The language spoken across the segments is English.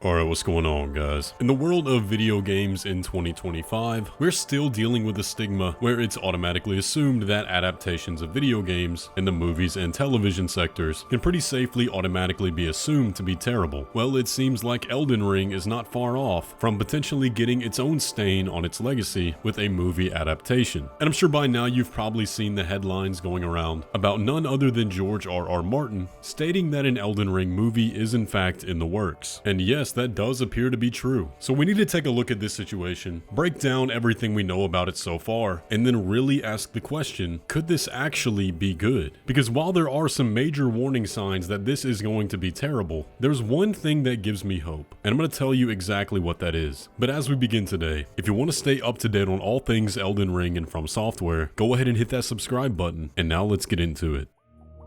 Alright, what's going on, guys? In the world of video games in 2025, we're still dealing with a stigma where it's automatically assumed that adaptations of video games in the movies and television sectors can pretty safely automatically be assumed to be terrible. Well, it seems like Elden Ring is not far off from potentially getting its own stain on its legacy with a movie adaptation. And I'm sure by now you've probably seen the headlines going around about none other than George R.R. Martin stating that an Elden Ring movie is in fact in the works. And yes, that does appear to be true. So we need to take a look at this situation, break down everything we know about it so far, and then really ask the question, could this actually be good? Because while there are some major warning signs that this is going to be terrible, there's one thing that gives me hope, and I'm going to tell you exactly what that is. But as we begin today, if you want to stay up to date on all things Elden Ring and FromSoftware, go ahead and hit that subscribe button, and now let's get into it.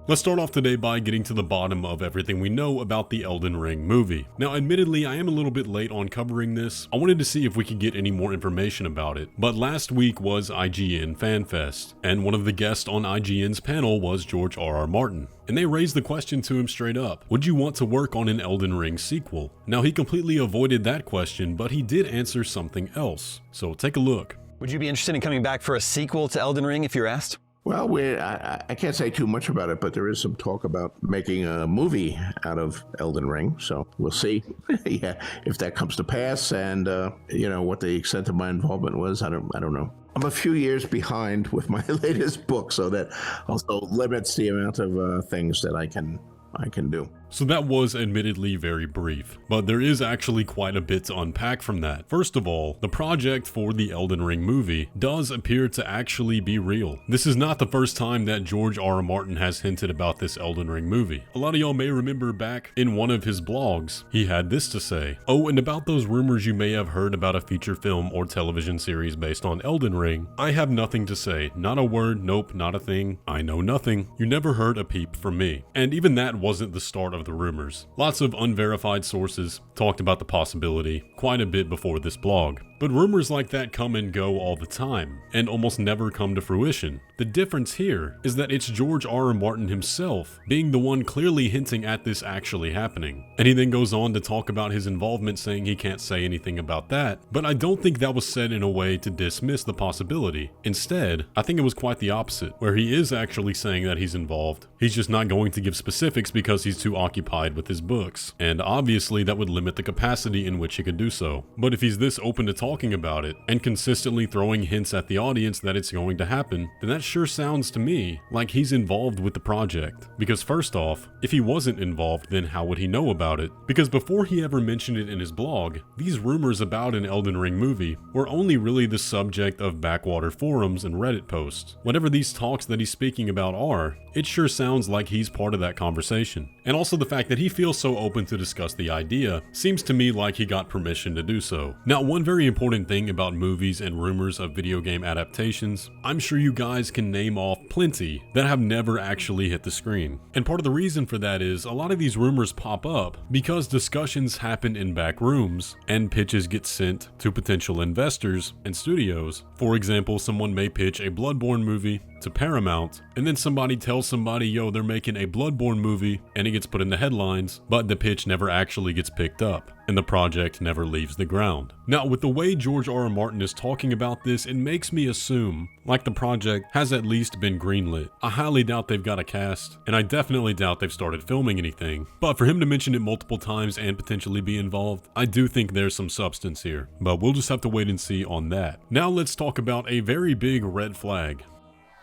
Let's start off today by getting to the bottom of everything we know about the Elden Ring movie. Now, admittedly, I am a little bit late on covering this. I wanted to see if we could get any more information about it. But last week was IGN FanFest, and one of the guests on IGN's panel was George R.R. Martin. And they raised the question to him straight up, would you want to work on an Elden Ring sequel? Now, he completely avoided that question, but he did answer something else. So take a look. Would you be interested in coming back for a sequel to Elden Ring if you're asked? Well, I can't say too much about it, but there is some talk about making a movie out of Elden Ring, so we'll see. Yeah, if that comes to pass, and what the extent of my involvement was, I don't know. I'm a few years behind with my latest book, so that also limits the amount of things that I can do. So that was admittedly very brief, but there is actually quite a bit to unpack from that. First of all, the project for the Elden Ring movie does appear to actually be real. This is not the first time that George R.R. Martin has hinted about this Elden Ring movie. A lot of y'all may remember back in one of his blogs, he had this to say. Oh, and about those rumors you may have heard about a feature film or television series based on Elden Ring, I have nothing to say. Not a word, nope, not a thing. I know nothing. You never heard a peep from me. And even that wasn't the start of the rumors. Lots of unverified sources talked about the possibility quite a bit before this blog. But rumors like that come and go all the time, and almost never come to fruition. The difference here is that it's George R.R. Martin himself being the one clearly hinting at this actually happening. And he then goes on to talk about his involvement, saying he can't say anything about that, but I don't think that was said in a way to dismiss the possibility. Instead, I think it was quite the opposite, where he is actually saying that he's involved. He's just not going to give specifics because he's too occupied with his books, and obviously that would limit the capacity in which he could do so. But if he's this open to talking about it and consistently throwing hints at the audience that it's going to happen, then that sure sounds to me like he's involved with the project. Because first off, if he wasn't involved, then how would he know about it? Because before he ever mentioned it in his blog, these rumors about an Elden Ring movie were only really the subject of backwater forums and Reddit posts. Whatever these talks that he's speaking about are, it sure sounds like he's part of that conversation. And also the fact that he feels so open to discuss the idea seems to me like he got permission to do so. Now, one very important thing about movies and rumors of video game adaptations, I'm sure you guys can name off plenty that have never actually hit the screen. And part of the reason for that is a lot of these rumors pop up because discussions happen in back rooms and pitches get sent to potential investors and studios. For example, someone may pitch a Bloodborne movie to Paramount, and then somebody tells somebody, yo, they're making a Bloodborne movie, and it gets put in the headlines, but the pitch never actually gets picked up, and the project never leaves the ground. Now, with the way George R.R. Martin is talking about this, it makes me assume like the project has at least been greenlit. I highly doubt they've got a cast, and I definitely doubt they've started filming anything, but for him to mention it multiple times and potentially be involved, I do think there's some substance here, but we'll just have to wait and see on that. Now let's talk about a very big red flag.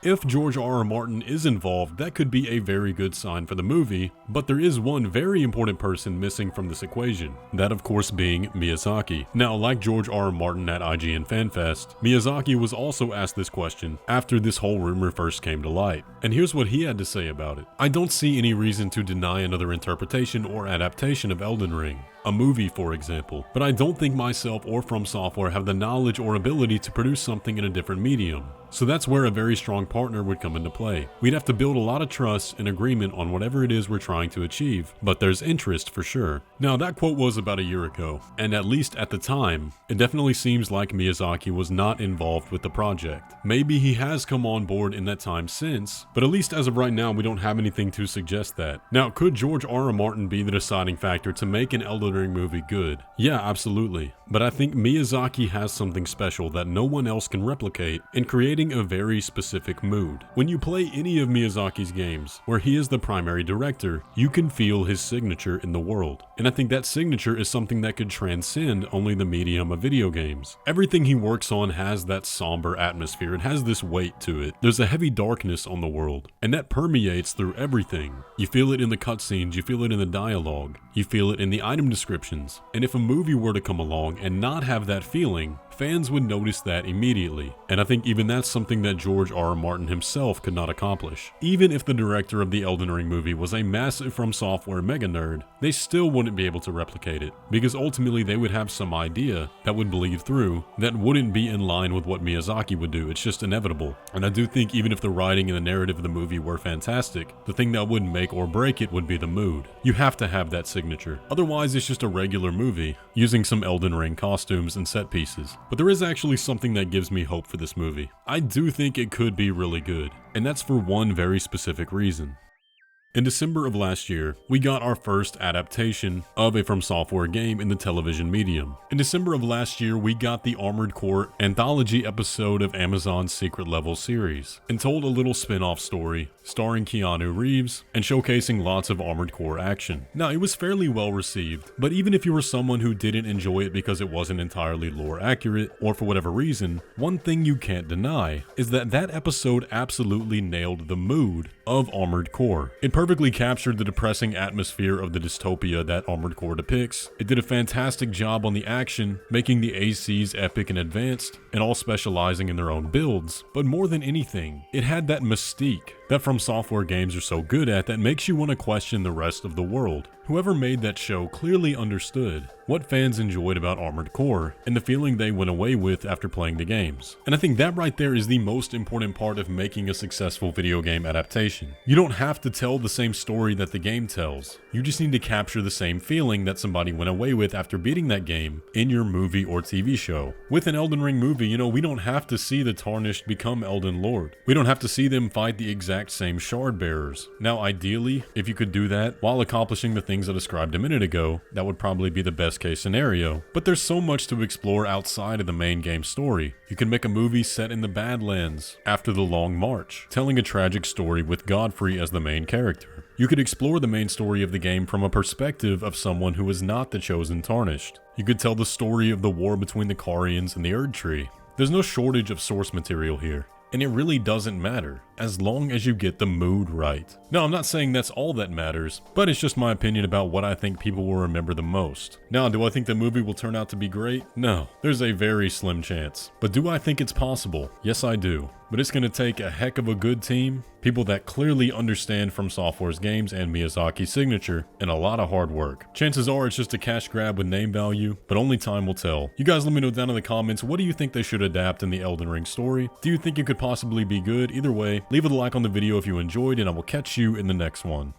If George R.R. Martin is involved, that could be a very good sign for the movie, but there is one very important person missing from this equation, that of course being Miyazaki. Now, like George R.R. Martin at IGN FanFest, Miyazaki was also asked this question after this whole rumor first came to light, and here's what he had to say about it. I don't see any reason to deny another interpretation or adaptation of Elden Ring. A movie, for example, but I don't think myself or FromSoftware have the knowledge or ability to produce something in a different medium. So that's where a very strong partner would come into play. We'd have to build a lot of trust and agreement on whatever it is we're trying to achieve, but there's interest for sure. Now that quote was about a year ago, and at least at the time, it definitely seems like Miyazaki was not involved with the project. Maybe he has come on board in that time since, but at least as of right now, we don't have anything to suggest that. Now, could George R.R. Martin be the deciding factor to make an Elden Ring movie good? Yeah, absolutely. But I think Miyazaki has something special that no one else can replicate in creating a very specific mood. When you play any of Miyazaki's games, where he is the primary director, you can feel his signature in the world. And I think that signature is something that could transcend only the medium of video games. Everything he works on has that somber atmosphere. It has this weight to it. There's a heavy darkness on the world, and that permeates through everything. You feel it in the cutscenes, you feel it in the dialogue, you feel it in the item descriptions. And if a movie were to come along and not have that feeling, fans would notice that immediately. And I think even that's something that George R.R. Martin himself could not accomplish. Even if the director of the Elden Ring movie was a massive FromSoftware mega nerd, they still wouldn't be able to replicate it, because ultimately they would have some idea that would bleed through that wouldn't be in line with what Miyazaki would do. It's just inevitable. And I do think even if the writing and the narrative of the movie were fantastic, the thing that would make or break it would be the mood. You have to have that signature. Otherwise, it's just a regular movie using some Elden Ring costumes and set pieces. But there is actually something that gives me hope for this movie. I do think it could be really good, and that's for one very specific reason. In December of last year, we got our first adaptation of a FromSoftware game in the television medium. In December of last year, we got the Armored Core anthology episode of Amazon's Secret Level series, and told a little spin-off story starring Keanu Reeves and showcasing lots of Armored Core action. Now, it was fairly well received, but even if you were someone who didn't enjoy it because it wasn't entirely lore accurate, or for whatever reason, one thing you can't deny is that that episode absolutely nailed the mood of Armored Core. It perfectly captured the depressing atmosphere of the dystopia that Armored Core depicts. It did a fantastic job on the action, making the ACs epic and advanced, and all specializing in their own builds. But more than anything, it had that mystique that FromSoftware games are so good at that makes you want to question the rest of the world. Whoever made that show clearly understood what fans enjoyed about Armored Core and the feeling they went away with after playing the games. And I think that right there is the most important part of making a successful video game adaptation. You don't have to tell the same story that the game tells. You just need to capture the same feeling that somebody went away with after beating that game in your movie or TV show. With an Elden Ring movie, we don't have to see the Tarnished become Elden Lord. We don't have to see them fight the exact same shard bearers. Now, ideally, if you could do that while accomplishing the things I described a minute ago, that would probably be the best case scenario. But there's so much to explore outside of the main game story. You can make a movie set in the Badlands after the Long March, telling a tragic story with Godfrey as the main character. You could explore the main story of the game from a perspective of someone who is not the chosen Tarnished. You could tell the story of the war between the Carians and the Erd Tree. There's no shortage of source material here, and it really doesn't matter, as long as you get the mood right. Now, I'm not saying that's all that matters, but it's just my opinion about what I think people will remember the most. Now, do I think the movie will turn out to be great? No, there's a very slim chance. But do I think it's possible? Yes, I do. But it's going to take a heck of a good team, people that clearly understand FromSoftware's games and Miyazaki's signature, and a lot of hard work. Chances are it's just a cash grab with name value, but only time will tell. You guys let me know down in the comments, what do you think they should adapt in the Elden Ring story? Do you think it could possibly be good? Either way, leave a like on the video if you enjoyed, and I will catch you in the next one.